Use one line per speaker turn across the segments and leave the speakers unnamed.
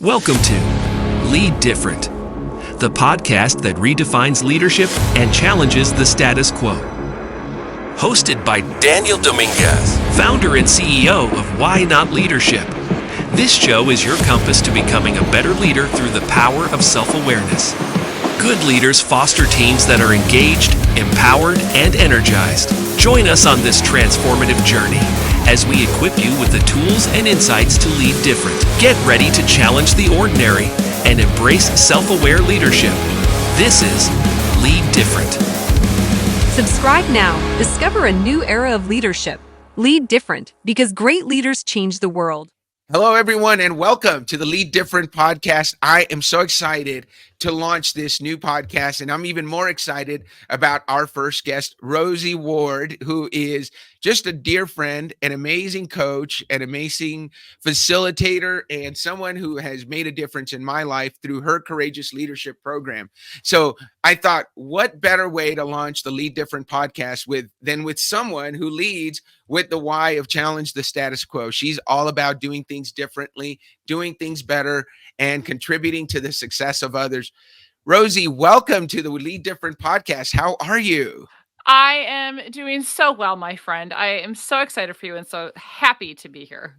Welcome to Lead Different, the podcast that redefines leadership and challenges the status quo. Hosted by Daniel Dominguez, founder and CEO of Why Not Leadership. This show is your compass to becoming a better leader through the power of self-awareness. Good leaders foster teams that are engaged, empowered, and energized. Join us on this transformative journey as we equip you with the tools and insights to lead different. Get ready to challenge the ordinary and embrace self-aware leadership. This is Lead Different.
Subscribe now. Discover a new era of leadership. Lead different, because great leaders change the world.
Hello, everyone, and welcome to the Lead Different podcast. I am so excited to launch this new podcast, and I'm even more excited about our first guest, Rosie Ward, who is just a dear friend, an amazing coach, an amazing facilitator, and someone who has made a difference in my life through her Courageous Leadership program. So I thought, what better way to launch the Lead Different podcast than with someone who leads with the why of challenge the status quo. She's all about doing things differently, doing things better, and contributing to the success of others. Rosie, welcome to the Lead Different podcast. How are you?
I am doing so well, my friend. I am so excited for you and so happy to be here.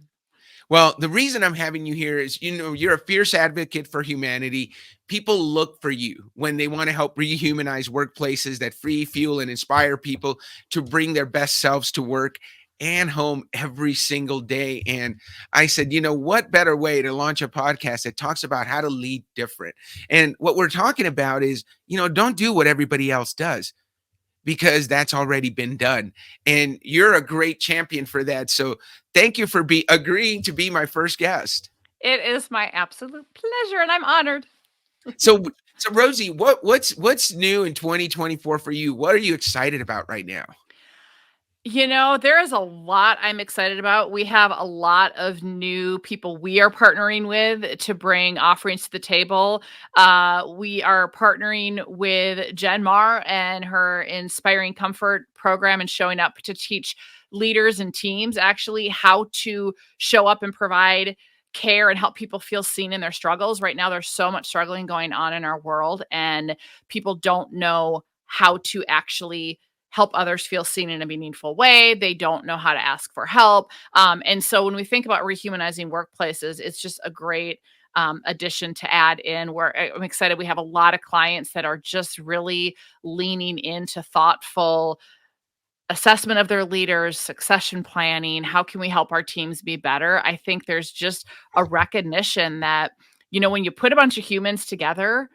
Well, the reason I'm having you here is, you're a fierce advocate for humanity. People look for you when they want to help rehumanize workplaces that free, fuel, and inspire people to bring their best selves to work and home every single day. And I said, what better way to launch a podcast that talks about how to lead different? And what we're talking about is, don't do what everybody else does, because that's already been done. And you're a great champion for that. So thank you for agreeing to be my first guest.
It is my absolute pleasure, and I'm honored.
So Rosie, what's new in 2024 for you? What are you excited about right now?
There is a lot I'm excited about. We have a lot of new people we are partnering with to bring offerings to the table. We are partnering with Jen Marr and her Inspiring Comfort program and showing up to teach leaders and teams actually how to show up and provide care and help people feel seen in their struggles. Right now, there's so much struggling going on in our world, and people don't know how to actually help others feel seen in a meaningful way. They don't know how to ask for help. And so when we think about rehumanizing workplaces, it's just a great addition to add in, where I'm excited. We have a lot of clients that are just really leaning into thoughtful assessment of their leaders, succession planning. How can we help our teams be better? I think there's just a recognition that, when you put a bunch of humans together,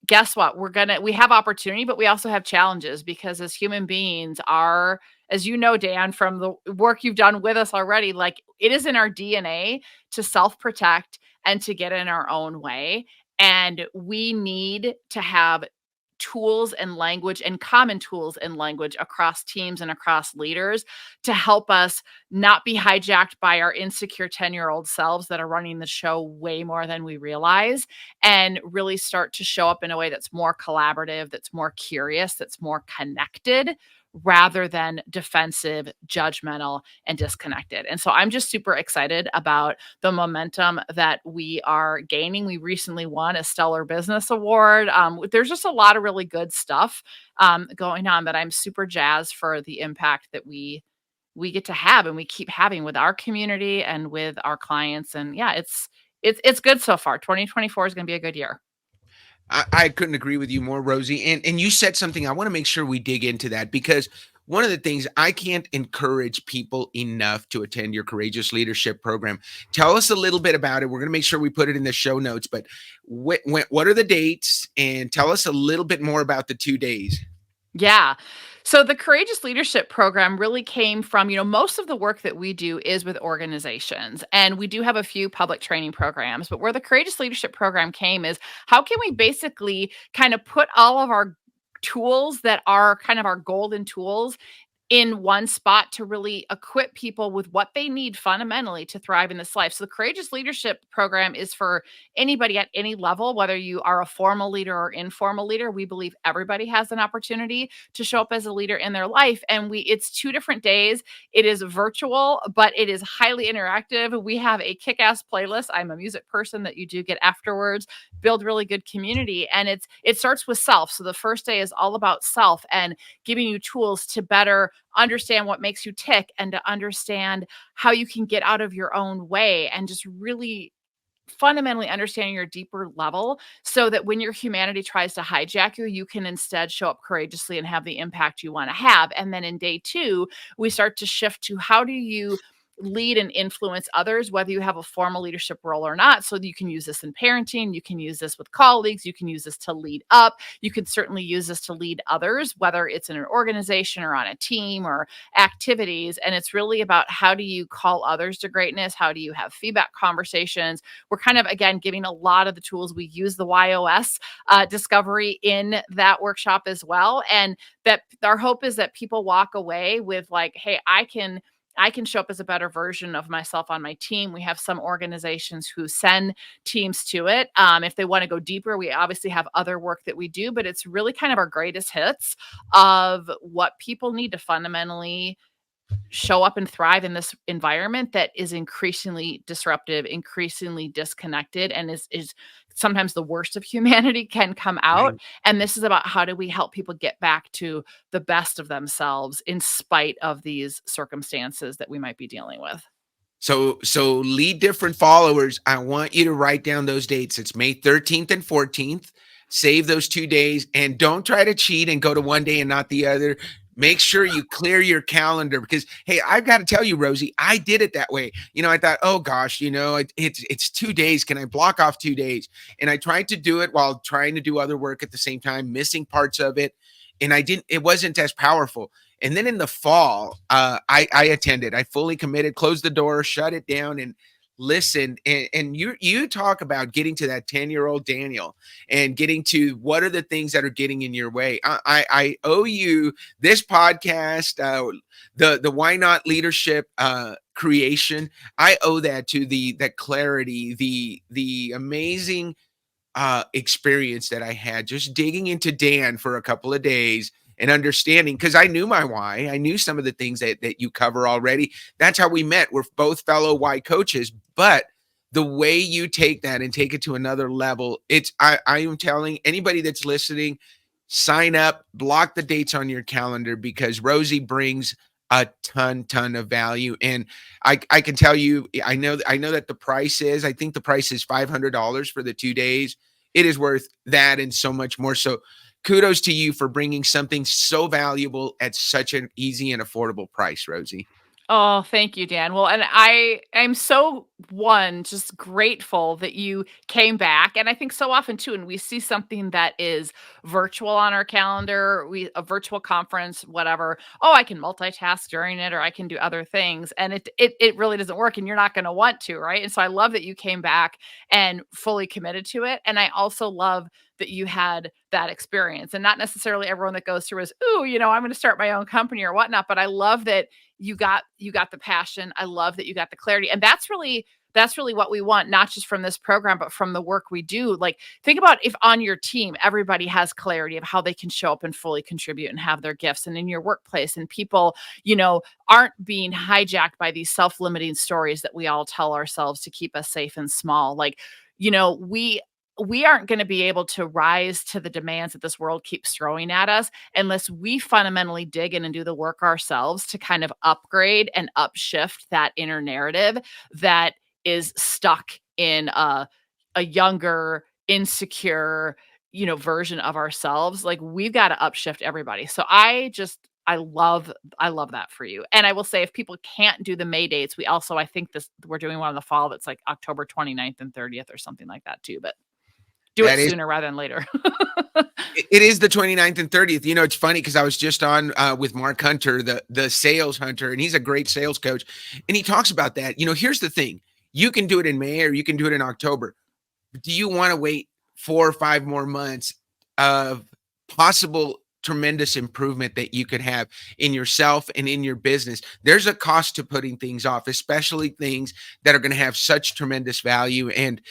guess what? We have opportunity, but we also have challenges, because as human beings are, as you know, Dan, from the work you've done with us already, like, it is in our DNA to self-protect and to get in our own way. And we need to have tools and language and common tools and language across teams and across leaders to help us not be hijacked by our insecure 10-year-old selves that are running the show way more than we realize, and really start to show up in a way that's more collaborative, that's more curious, that's more connected, rather than defensive, judgmental, and disconnected. And so I'm just super excited about the momentum that we are gaining. We recently won a Stellar Business Award. There's just a lot of really good stuff going on that I'm super jazzed for the impact that we get to have and we keep having with our community and with our clients. And yeah, it's good so far. 2024 is going to be a good year.
I couldn't agree with you more, Rosie. And you said something, I want to make sure we dig into that, because one of the things, I can't encourage people enough to attend your Courageous Leadership program. Tell us a little bit about it. We're going to make sure we put it in the show notes, but what are the dates? And tell us a little bit more about the 2 days.
Yeah. So the Courageous Leadership program really came from, most of the work that we do is with organizations, and we do have a few public training programs, but where the Courageous Leadership program came is, how can we basically kind of put all of our tools that are kind of our golden tools in one spot to really equip people with what they need fundamentally to thrive in this life. So the Courageous Leadership Program is for anybody at any level, whether you are a formal leader or informal leader. We believe everybody has an opportunity to show up as a leader in their life. And it's 2 different days. It is virtual, but it is highly interactive. We have a kick-ass playlist. I'm a music person that you do get afterwards, build really good community. And it starts with self. So the first day is all about self and giving you tools to better understand what makes you tick and to understand how you can get out of your own way and just really fundamentally understanding your deeper level so that when your humanity tries to hijack you, you can instead show up courageously and have the impact you want to have. And then in day 2, we start to shift to how do you lead and influence others, whether you have a formal leadership role or not. So you can use this in parenting, you can use this with colleagues, you can use this to lead up, you can certainly use this to lead others, whether it's in an organization or on a team or activities. And it's really about how do you call others to greatness? How do you have feedback conversations? We're kind of, again, giving a lot of the tools. We use the YOS discovery in that workshop as well. And that our hope is that people walk away with like, hey, I can show up as a better version of myself on my team. We have some organizations who send teams to it. If they want to go deeper, we obviously have other work that we do, but it's really kind of our greatest hits of what people need to fundamentally show up and thrive in this environment that is increasingly disruptive, increasingly disconnected, and is sometimes the worst of humanity can come out.
Right.
And this is about how do we help people get back to the best of themselves in spite of these circumstances that we might be dealing with.
So lead different followers. I want you to write down those dates. It's May 13th and 14th. Save those 2 days and don't try to cheat and go to one day and not the other. Make sure you clear your calendar because, hey, I've got to tell you, Rosie, I did it that way. I thought, oh gosh, it's 2 days. Can I block off 2 days? And I tried to do it while trying to do other work at the same time, missing parts of it. And it wasn't as powerful. And then in the fall, I attended. I fully committed, closed the door, shut it down, and listened. And you talk about getting to that 10-year-old Daniel and getting to what are the things that are getting in your way. I owe you this podcast, the Why Not Leadership creation. I owe that to that clarity, the amazing experience that I had just digging into Dan for a couple of days and understanding, because I knew my why. I knew some of the things that you cover already. That's how we met. We're both fellow why coaches, but the way you take that and take it to another level, I am telling anybody that's listening, sign up, block the dates on your calendar because Rosie brings a ton of value. And I can tell you, I know that I think the price is $500 for the 2 days. It is worth that and so much more. So kudos to you for bringing something so valuable at such an easy and affordable price, Rosie.
Oh, thank you, Dan. Well, and I'm so just grateful that you came back. And I think so often too, and we see something that is virtual on our calendar, a virtual conference, whatever. Oh, I can multitask during it, or I can do other things. And it really doesn't work, and you're not going to want to, right? And so I love that you came back and fully committed to it. And I also love that you had that experience, and not necessarily everyone that goes through is, ooh, I'm going to start my own company or whatnot. But I love that you got the passion. I love that you got the clarity. And that's really what we want, not just from this program, but from the work we do. Like, think about if on your team, everybody has clarity of how they can show up and fully contribute and have their gifts, and in your workplace, and people, aren't being hijacked by these self-limiting stories that we all tell ourselves to keep us safe and small. Like, we aren't going to be able to rise to the demands that this world keeps throwing at us unless we fundamentally dig in and do the work ourselves to kind of upgrade and upshift that inner narrative that is stuck in a younger, insecure, version of ourselves. Like, we've got to upshift everybody. So I love that for you. And I will say, if people can't do the May dates, I think we're doing one in the fall that's like October 29th and 30th or something like that too. But do it sooner rather than later.
It is the 29th and 30th. It's funny because I was just on with Mark Hunter, the sales hunter, and he's a great sales coach. And he talks about that. Here's the thing. You can do it in May or you can do it in October. Do you want to wait 4 or 5 more months of possible tremendous improvement that you could have in yourself and in your business. There's a cost to putting things off, especially things that are going to have such tremendous value. And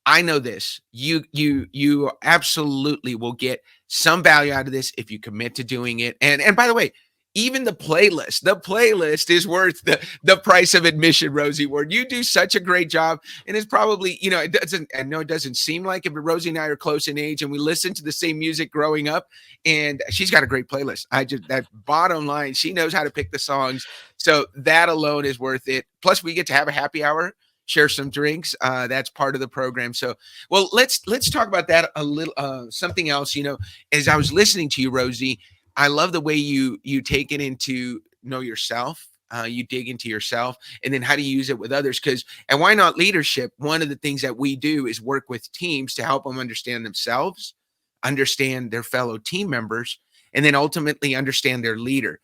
I know this. You absolutely will get some value out of this if you commit to doing it. And by the way, even the playlist is worth the price of admission, Rosie Ward. You do such a great job. And it's probably, it doesn't, I know it doesn't seem like it, but Rosie and I are close in age and we listened to the same music growing up. And she's got a great playlist. That bottom line, she knows how to pick the songs. So that alone is worth it. Plus, we get to have a happy hour, share some drinks. That's part of the program. So, well, let's talk about that a little. Something else, as I was listening to you, Rosie, I love the way you take it into know yourself. You dig into yourself, and then how do you use it with others? And why not leadership? One of the things that we do is work with teams to help them understand themselves, understand their fellow team members, and then ultimately understand their leader.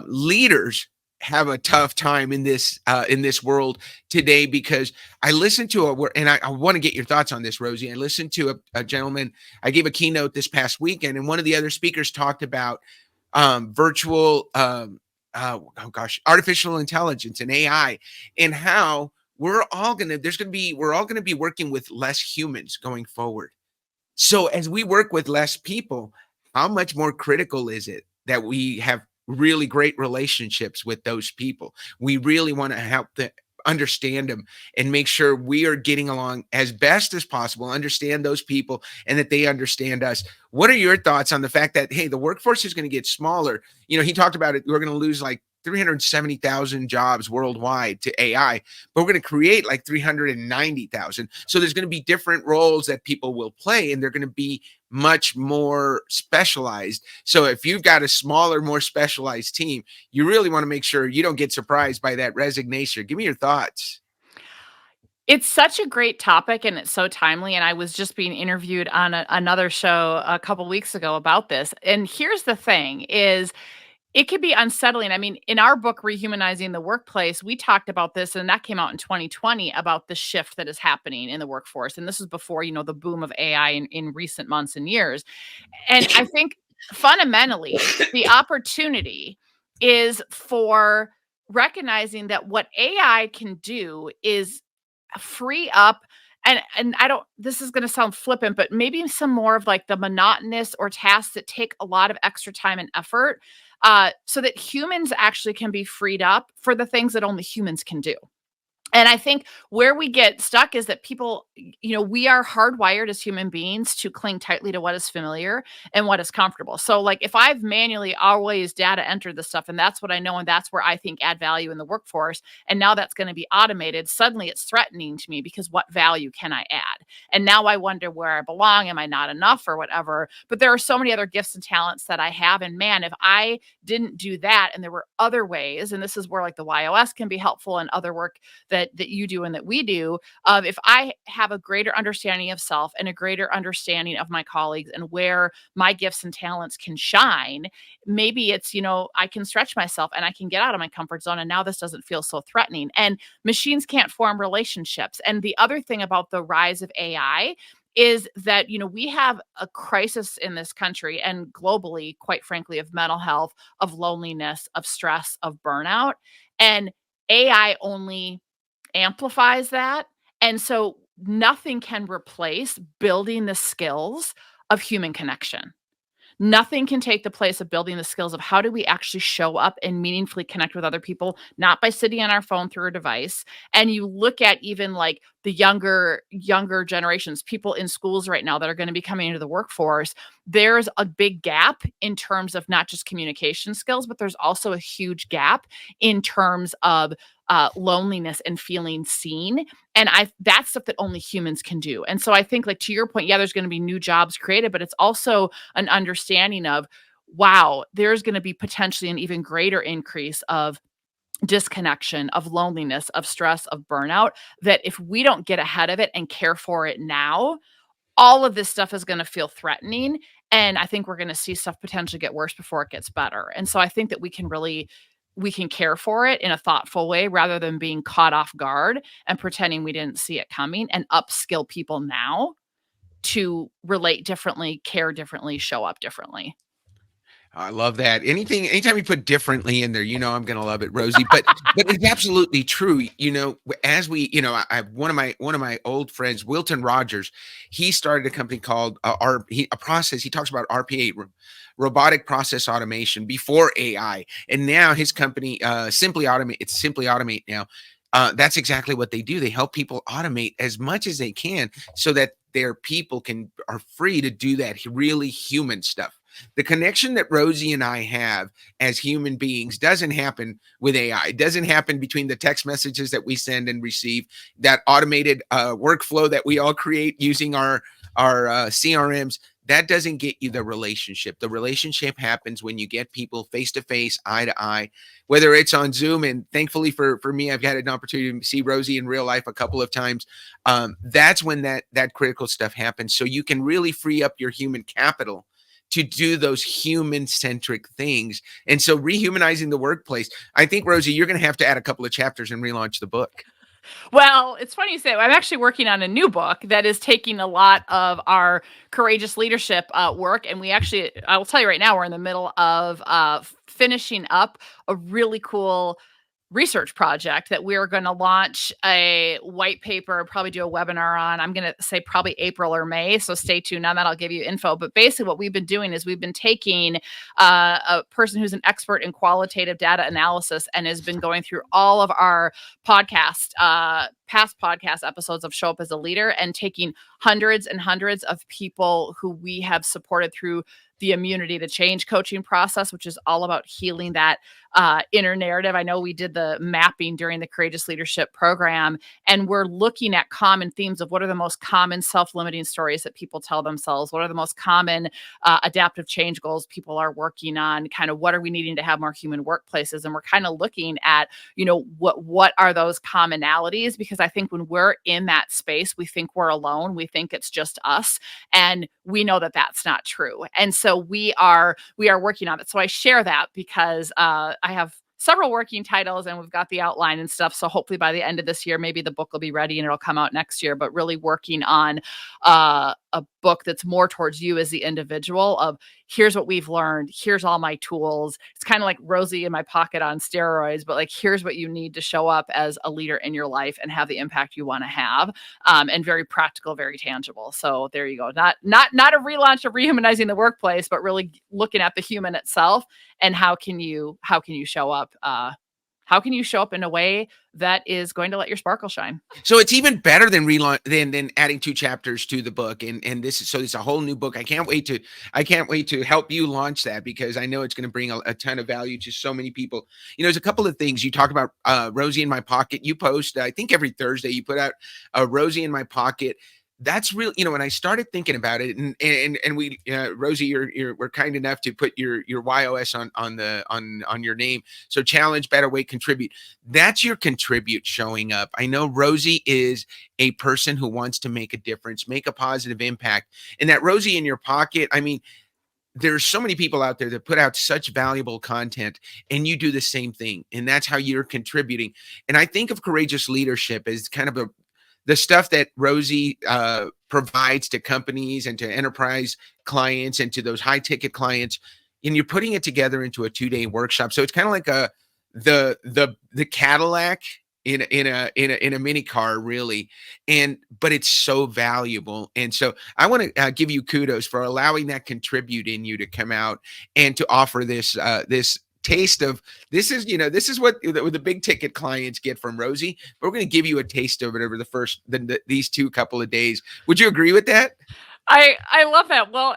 Leaders have a tough time in this world today, because I listened to I want to get your thoughts on this, Rosie. I listened to a gentleman. I gave a keynote this past weekend, and one of the other speakers talked about virtual, artificial intelligence and AI, and how we're all going to be working with less humans going forward. So as we work with less people, how much more critical is it that we have really great relationships with those people? We really want to help them understand them and make sure we are getting along as best as possible, understand those people, and that they understand us. What are your thoughts on the fact that, hey, the workforce is going to get smaller? He talked about it. We're going to lose like 370,000 jobs worldwide to AI, but we're going to create like 390,000. So there's going to be different roles that people will play, and they're going to be much more specialized. So if you've got a smaller, more specialized team, you really want to make sure you don't get surprised by that resignation. Give me your thoughts.
It's such a great topic and it's so timely. And I was just being interviewed on another show a couple weeks ago about this. And here's the thing is, it could be unsettling. I mean, in our book, Rehumanizing the Workplace, we talked about this, and that came out in 2020 about the shift that is happening in the workforce. And this is before, the boom of AI in recent months and years. And I think fundamentally, the opportunity is for recognizing that what AI can do is free up, and I don't, this is going to sound flippant, but maybe some more of like the monotonous or tasks that take a lot of extra time and effort, so that humans actually can be freed up for the things that only humans can do. And I think where we get stuck is that people, we are hardwired as human beings to cling tightly to what is familiar and what is comfortable. So like if I've manually always data entered the stuff and that's what I know and that's where I think add value in the workforce, and now that's going to be automated, suddenly it's threatening to me because what value can I add? And now I wonder where I belong. Am I not enough or whatever? But there are so many other gifts and talents that I have. And man, if I didn't do that and there were other ways, and this is where like the YOS can be helpful and other work that you do and that we do, if I have a greater understanding of self and a greater understanding of my colleagues and where my gifts and talents can shine, maybe it's, I can stretch myself and I can get out of my comfort zone. And now this doesn't feel so threatening. And machines can't form relationships. And the other thing about the rise of AI is that, we have a crisis in this country and globally, quite frankly, of mental health, of loneliness, of stress, of burnout. And AI only amplifies that. And so nothing can replace building the skills of human connection. Nothing can take the place of building the skills of how do we actually show up and meaningfully connect with other people, not by sitting on our phone through a device. And you look at even like the younger generations, people in schools right now that are going to be coming into the workforce, there's a big gap in terms of not just communication skills, but there's also a huge gap in terms of loneliness and feeling seen. And that's stuff that only humans can do. And so I think, like, to your point, yeah, there's going to be new jobs created, but it's also an understanding of, wow, there's going to be potentially an even greater increase of disconnection, of loneliness, of stress, of burnout, that if we don't get ahead of it and care for it now, all of this stuff is going to feel threatening. And I think we're going to see stuff potentially get worse before it gets better. And so I think that we can care for it in a thoughtful way rather than being caught off guard and pretending we didn't see it coming, and upskill people now to relate differently, care differently, show up differently.
I love that. Anytime you put differently in there, I'm going to love it, Rosie. But it's absolutely true. As we, I have one of my old friends, Wilton Rogers. He started a company called a process. He talks about RPA, robotic process automation, before AI, and now his company, Simply Automate. It's Simply Automate now. That's exactly what they do. They help people automate as much as they can, so that their people are free to do that really human stuff. The connection that Rosie and I have as human beings doesn't happen with AI. It doesn't happen between the text messages that we send and receive, that automated workflow that we all create using our CRMs. That doesn't get you the relationship. The relationship happens when you get people face to face, eye to eye, whether it's on Zoom. And thankfully for me, I've had an opportunity to see Rosie in real life a couple of times. That's when that critical stuff happens. So you can really free up your human capital to do those human-centric things. And so rehumanizing the workplace, I think, Rosie, you're going to have to add a couple of chapters and relaunch the book.
Well, it's funny you say. I'm actually working on a new book that is taking a lot of our courageous leadership work. And I will tell you right now, we're in the middle of finishing up a really cool research project that we're going to launch a white paper, probably do a webinar on. I'm going to say probably April or May. So stay tuned on that. I'll give you info. But basically what we've been doing is we've been taking a person who's an expert in qualitative data analysis and has been going through all of our past podcast episodes of Show Up as a Leader, and taking hundreds and hundreds of people who we have supported through the Immunity to Change coaching process, which is all about healing that inner narrative. I know we did the mapping during the Courageous Leadership program, and we're looking at common themes of what are the most common self-limiting stories that people tell themselves, what are the most common adaptive change goals people are working on, kind of what are we needing to have more human workplaces. And we're kind of looking at, what are those commonalities? Because I think when we're in that space, we think we're alone. We think it's just us. And we know that that's not true. And so we are working on it. So I share that because I have several working titles and we've got the outline and stuff. So hopefully by the end of this year, maybe the book will be ready and it'll come out next year, but really working on a book that's more towards you as the individual of here's what we've learned. Here's all my tools. It's kind of like Rosie in my pocket on steroids, but like, here's what you need to show up as a leader in your life and have the impact you want to have. And very practical, very tangible. So there you go. Not a relaunch of rehumanizing the workplace, but really looking at the human itself and how can you show up? How can you show up in a way that is going to let your sparkle shine?
So it's even better than than adding 2 chapters to the book. And it's a whole new book. I can't wait to help you launch that, because I know it's going to bring a ton of value to so many people. There's a couple of things you talk about. Rosie in My Pocket. You post, I think every Thursday you put out a Rosie in My Pocket. That's real. When I started thinking about it, and we, Rosie, we're kind enough to put your YOS on your name. So challenge, better way, contribute. That's your contribute showing up. I know Rosie is a person who wants to make a difference, make a positive impact. And that Rosie in Your Pocket, I mean, there's so many people out there that put out such valuable content, and you do the same thing. And that's how you're contributing. And I think of courageous leadership as kind of the stuff that Rosie provides to companies and to enterprise clients and to those high ticket clients, and you're putting it together into a 2-day workshop. So it's kind of like the Cadillac in a mini car, really, but it's so valuable. And so I want to give you kudos for allowing that contribute in you to come out and to offer this taste of this is what the big ticket clients get from Rosie, but we're going to give you a taste of it over these 2 couple of days. Would you agree with that?
I love that. Well,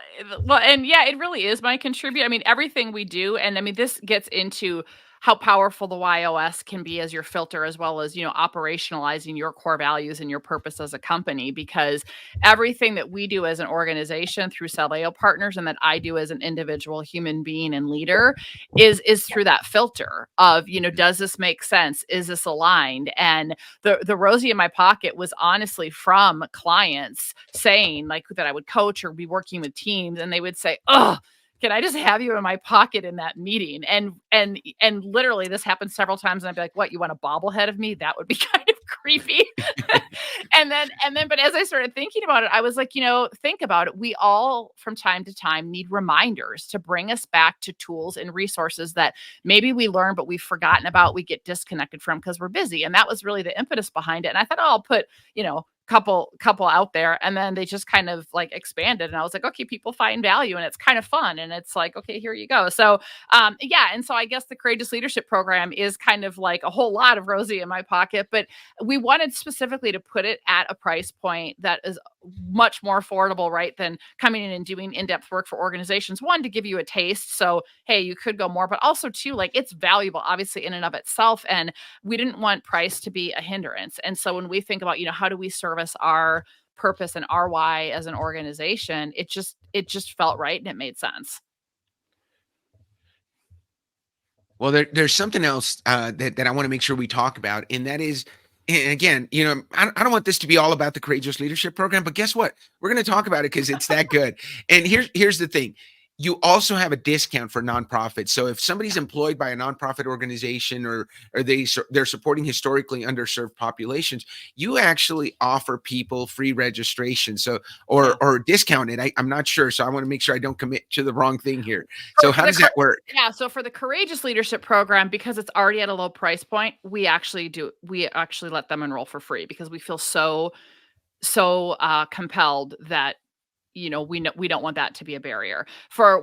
and yeah, it really is my contribute. I mean, everything we do, and I mean, this gets into how powerful the YOS can be as your filter, as well as, operationalizing your core values and your purpose as a company, because everything that we do as an organization through Salveo partners and that I do as an individual human being and leader is through that filter of, does this make sense? Is this aligned? And the Rosie in My Pocket was honestly from clients saying like that I would coach or be working with teams, and they would say, "Oh, can I just have you in my pocket in that meeting?" And literally this happened several times. And I'd be like, "What, you want a bobblehead of me?" That would be kind of creepy. But as I started thinking about it, I was like, think about it. We all from time to time need reminders to bring us back to tools and resources that maybe we learn, but we've forgotten about, we get disconnected from because we're busy. And that was really the impetus behind it. And I thought, oh, I'll put, couple out there, and then they just kind of like expanded, and I was like, okay, people find value and it's kind of fun, and it's like, okay, here you go. So and so I guess the Courageous Leadership Program is kind of like a whole lot of Rosie in my pocket, but we wanted specifically to put it at a price point that is much more affordable, right, than coming in and doing in-depth work for organizations. One, to give you a taste, so hey, you could go more, but also two, like, it's valuable obviously in and of itself, and we didn't want price to be a hindrance. And so when we think about, how do we service our purpose and our why as an organization, it just felt right and it made sense.
Well, there's something else that I want to make sure we talk about, and that is, and again, I don't want this to be all about the Courageous Leadership Program, but guess what? We're going to talk about it because it's that good. And here's the thing. You also have a discount for nonprofits. So if somebody's employed by a nonprofit organization, or they're supporting historically underserved populations, you actually offer people free registration. So or discounted. I'm not sure. So I want to make sure I don't commit to the wrong thing here. So how does that work?
Yeah. So for the Courageous Leadership Program, because it's already at a low price point, we actually let them enroll for free because we feel so compelled that we don't want that to be a barrier.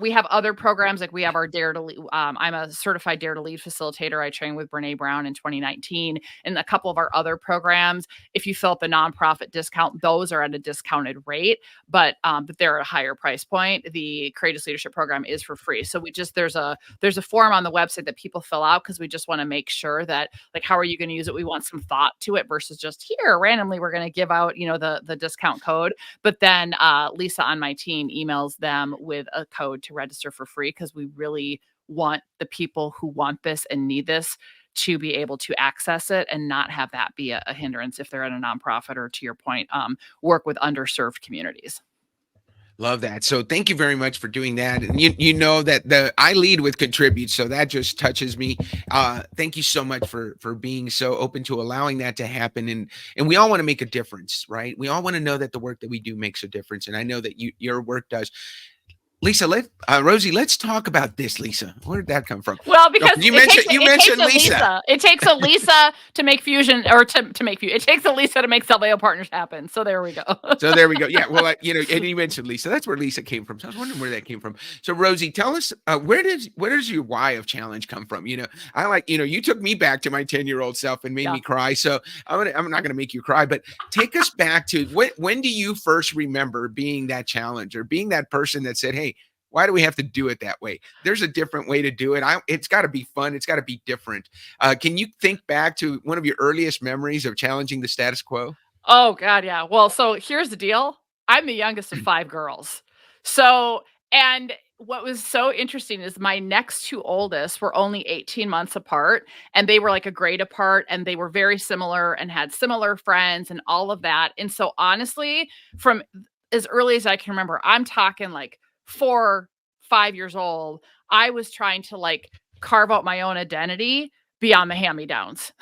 We have other programs, like we have our Dare to Lead. I'm a certified Dare to Lead facilitator. I trained with Brene Brown in 2019, and a couple of our other programs, if you fill up the nonprofit discount, those are at a discounted rate, but they're at a higher price point. The Courageous Leadership Program is for free. So there's a form on the website that people fill out because we just want to make sure that, like, how are you going to use it? We want some thought to it versus just here randomly we're going to give out the discount code. But then Lisa on my team emails them with a code to register for free because we really want the people who want this and need this to be able to access it and not have that be a hindrance if they're at a nonprofit or, to your point, work with underserved communities.
Love that. So thank you very much for doing that. And you know that I lead with contribute, so that just touches me. Thank you so much for being so open to allowing that to happen. And we all want to make a difference, right? We all want to know that the work that we do makes a difference. And I know that your work does. Lisa, Rosie, let's talk about this. Lisa, where did that come from?
Well, because
you mentioned Lisa.
It takes a Lisa to make fusion, or to make fusion. It takes a Lisa to make Salveo partners happen. So there we go.
Yeah. Well, and you mentioned Lisa. That's where Lisa came from. So I was wondering where that came from. So Rosie, tell us where does your why of challenge come from? I like you took me back to my 10-year-old self and made me cry. So I'm not gonna make you cry, but take us back to when do you first remember being that challenge or being that person that said, hey, why do we have to do it that way? There's a different way to do it. It's got to be fun. It's got to be different. Can you think back to one of your earliest memories of challenging the status quo?
Oh, God, yeah. Well, so here's the deal. I'm the youngest of 5 girls. So, and what was so interesting is my next 2 oldest were only 18 months apart, and they were like a grade apart, and they were very similar and had similar friends and all of that. And so honestly, from as early as I can remember, I'm talking like 4, 5 years old, I was trying to like carve out my own identity beyond the hand-me-downs.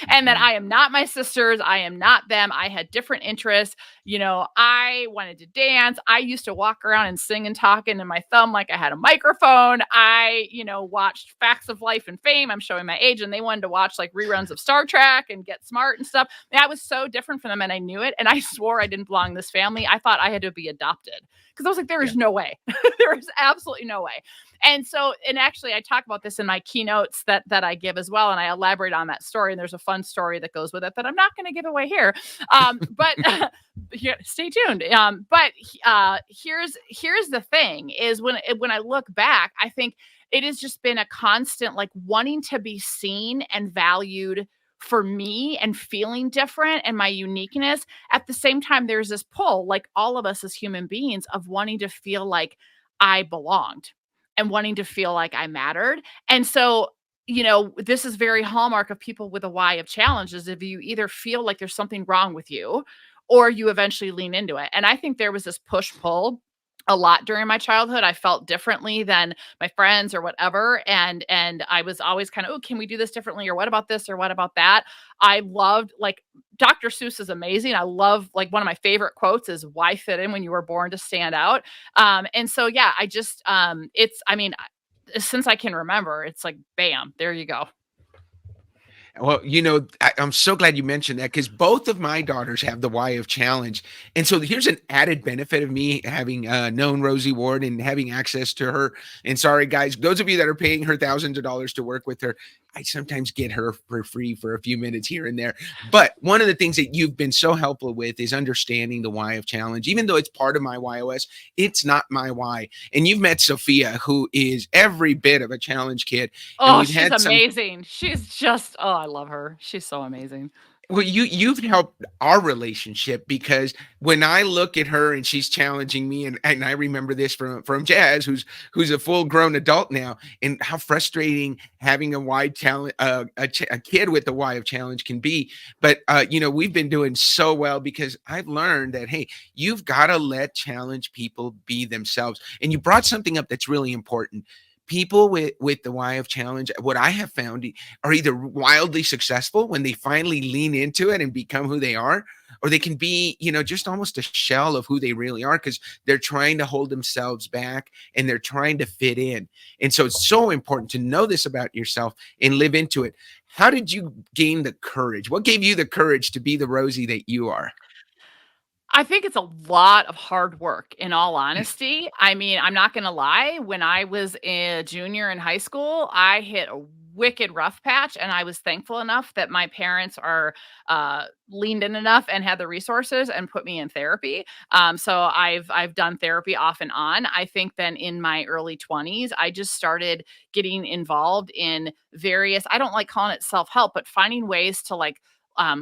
And that I am not my sisters. I am not them. I had different interests. I wanted to dance. I used to walk around and sing and talk into my thumb like I had a microphone. I, watched Facts of Life and Fame. I'm showing my age. And they wanted to watch like reruns of Star Trek and Get Smart and stuff. And I was so different from them, and I knew it. And I swore I didn't belong in this family. I thought I had to be adopted because I was like, there is no way. There is absolutely no way. And so, and actually I talk about this in my keynotes that I give as well. And I elaborate on that story. And there's a fun story that goes with it that I'm not going to give away here. But stay tuned. But here's the thing is when I look back, I think it has just been a constant, like, wanting to be seen and valued for me and feeling different and my uniqueness. At the same time, there's this pull, like all of us as human beings, of wanting to feel like I belonged and wanting to feel like I mattered. And so, this is very hallmark of people with a why of challenges. If you either feel like there's something wrong with you or you eventually lean into it. And I think there was this push-pull a lot during my childhood. I felt differently than my friends or whatever. And I was always kind of, oh, can we do this differently? Or what about this? Or what about that? I loved, like, Dr. Seuss is amazing. I love, like, one of my favorite quotes is, why fit in when you were born to stand out? And so, yeah, I just, since I can remember, it's like, bam, there you go.
Well, I'm so glad you mentioned that because both of my daughters have the Y of challenge. And so here's an added benefit of me having known Rosie Ward and having access to her. And sorry, guys, those of you that are paying her thousands of dollars to work with her, I sometimes get her for free for a few minutes here and there. But one of the things that you've been so helpful with is understanding the Y of challenge. Even though it's part of my YOS, it's not my Y. And you've met Sophia, who is every bit of a challenge kid. And
Oh,
we've
she's
had some.
amazing. She's just, oh, I love her. She's so amazing.
Well, you've helped our relationship because when I look at her and she's challenging me, and I remember this from Jazz, who's a full grown adult now, and how frustrating having a wide challenge, a kid with a Y of challenge can be. But we've been doing so well because I've learned that, hey, you've got to let challenge people be themselves. And you brought something up that's really important. People with the Y of challenge, what I have found, are either wildly successful when they finally lean into it and become who they are, or they can be, just almost a shell of who they really are because they're trying to hold themselves back and they're trying to fit in. And so it's so important to know this about yourself and live into it. How did you gain the courage? What gave you the courage to be the Rosie that you are?
I think it's a lot of hard work, in all honesty. I mean, I'm not gonna lie, when I was a junior in high school, I hit a wicked rough patch, and I was thankful enough that my parents are leaned in enough and had the resources and put me in therapy. So I've done therapy off and on. I think then in my early 20s, I just started getting involved in various, I don't like calling it self-help, but finding ways to, like,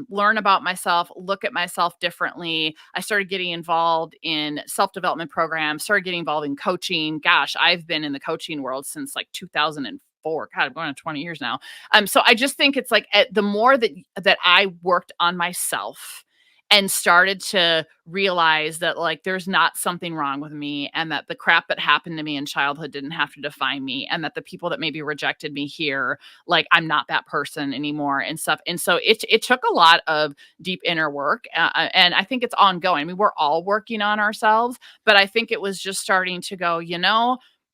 learn about myself, look at myself differently. I started getting involved in self-development programs, started getting involved in coaching. Gosh, I've been in the coaching world since like 2004. God, I'm going on 20 years now. So I just think it's like, the more that I worked on myself and started to realize that, like, there's not something wrong with me, and that the crap that happened to me in childhood didn't have to define me, and that the people that maybe rejected me here, like, I'm not that person anymore and stuff. And so it took a lot of deep inner work, and I think it's ongoing. I mean, we're all working on ourselves, but I think it was just starting to go,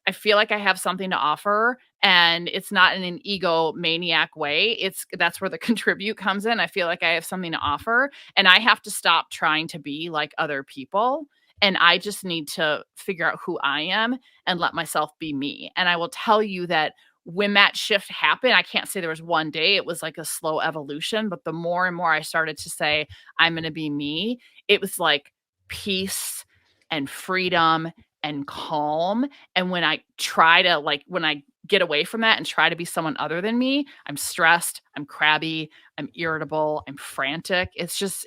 I feel like I have something to offer, and it's not in an egomaniac way. That's where the contribute comes in. I feel like I have something to offer, and I have to stop trying to be like other people. And I just need to figure out who I am and let myself be me. And I will tell you that when that shift happened, I can't say there was one day. It was like a slow evolution. But the more and more I started to say, I'm going to be me, it was like peace and freedom and calm. And when I try to, like, when I get away from that and try to be someone other than me, I'm stressed, I'm crabby, I'm irritable, I'm frantic. It's just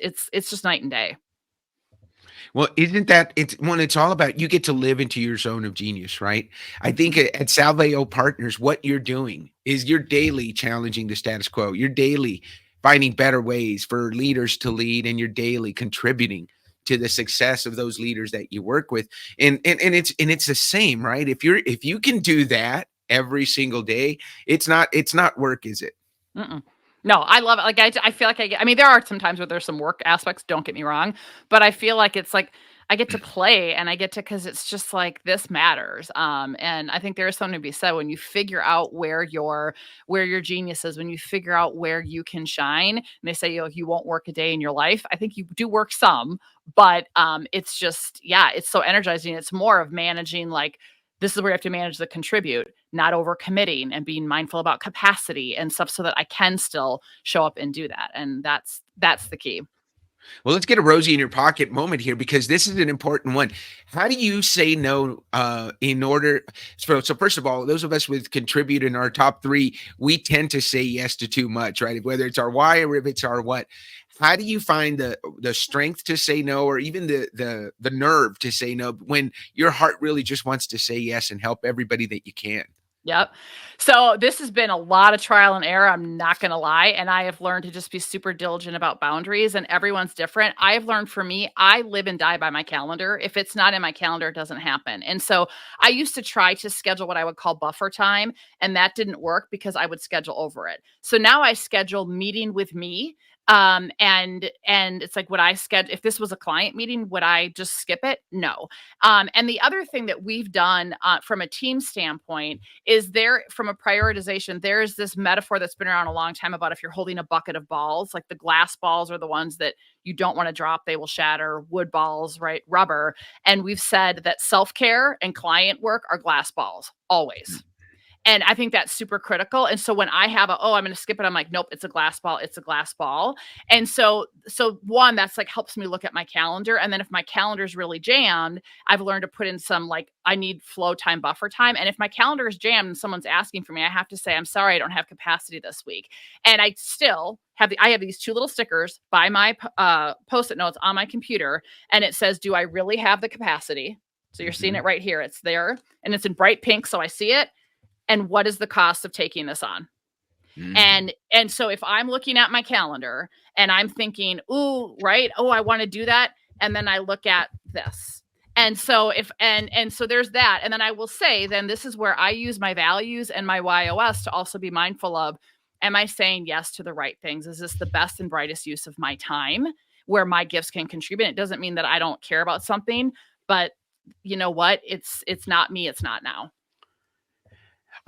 night and day.
Well, isn't that it's when it's all about you get to live into your zone of genius, right? I think
Mhm.
at Salveo Partners, what you're doing is you're daily challenging the status quo. You're daily finding better ways for leaders to lead, and you're daily contributing to the success of those leaders that you work with. And it's the same, right? If you can do that every single day, it's not work, is it?
Mm-mm. No, I love it. Like, I feel like I mean, there are some times where there's some work aspects, don't get me wrong, but I feel like it's like I get to play and I get to, because it's just like, this matters. And I think there is something to be said when you figure out where your genius is, when you figure out where you can shine. And they say, you won't work a day in your life. I think you do work some, but it's just, yeah, it's so energizing. It's more of managing, like, this is where you have to manage the contribute, not overcommitting and being mindful about capacity and stuff so that I can still show up and do that. And that's the key.
Well, let's get a Rosie in your pocket moment here because this is an important one. How do you say no in order? So, first of all, those of us with contribute in our top three, we tend to say yes to too much, right? Whether it's our why or if it's our what. How do you find the strength to say no, or even the nerve to say no when your heart really just wants to say yes and help everybody that you can?
Yep. So this has been a lot of trial and error. I'm not going to lie. And I have learned to just be super diligent about boundaries, and everyone's different. I've learned for me, I live and die by my calendar. If it's not in my calendar, it doesn't happen. And so I used to try to schedule what I would call buffer time, and that didn't work because I would schedule over it. So now I schedule meeting with me. And it's like, would I schedule, if this was a client meeting, would I just skip it? No. And the other thing that we've done from a team standpoint is there, from a prioritization, there's this metaphor that's been around a long time about if you're holding a bucket of balls, like the glass balls are the ones that you don't want to drop, they will shatter. Wood balls, right? Rubber. And we've said that self-care and client work are glass balls, always. And I think that's super critical. And so when I have I'm going to skip it, I'm like, nope, it's a glass ball. It's a glass ball. And so one, that's like helps me look at my calendar. And then if my calendar is really jammed, I've learned to put in some, like, I need flow time, buffer time. And if my calendar is jammed and someone's asking for me, I have to say, I'm sorry, I don't have capacity this week. And I still have I have these two little stickers by my Post-it notes on my computer. And it says, do I really have the capacity? So you're seeing it right here. It's there and it's in bright pink. So I see it. And what is the cost of taking this on? And so if I'm looking at my calendar and I'm thinking, ooh, right, I want to do that, and then I look at this, and so so there's that, and then I will say, then this is where I use my values and my YOS to also be mindful of, am I saying yes to the right things? Is this the best and brightest use of my time where my gifts can contribute? It doesn't mean that I don't care about something, but you know what? It's not me. It's not now.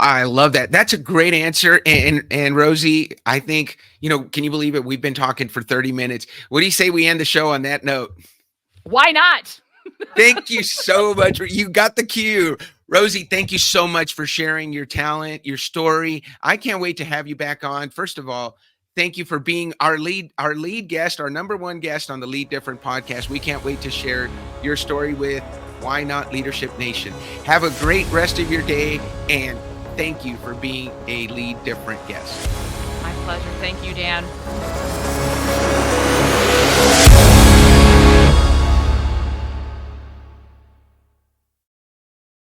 I love that. That's a great answer. And Rosie, I think, can you believe it? We've been talking for 30 minutes. What do you say we end the show on that note?
Why not?
Thank you so much. You got the cue. Rosie, thank you so much for sharing your talent, your story. I can't wait to have you back on. First of all, thank you for being our lead guest, our number one guest on the Lead Different podcast. We can't wait to share your story with Why Not Leadership Nation. Have a great rest of your day, and thank you for being a Lead Different guest.
My pleasure. Thank you, Dan.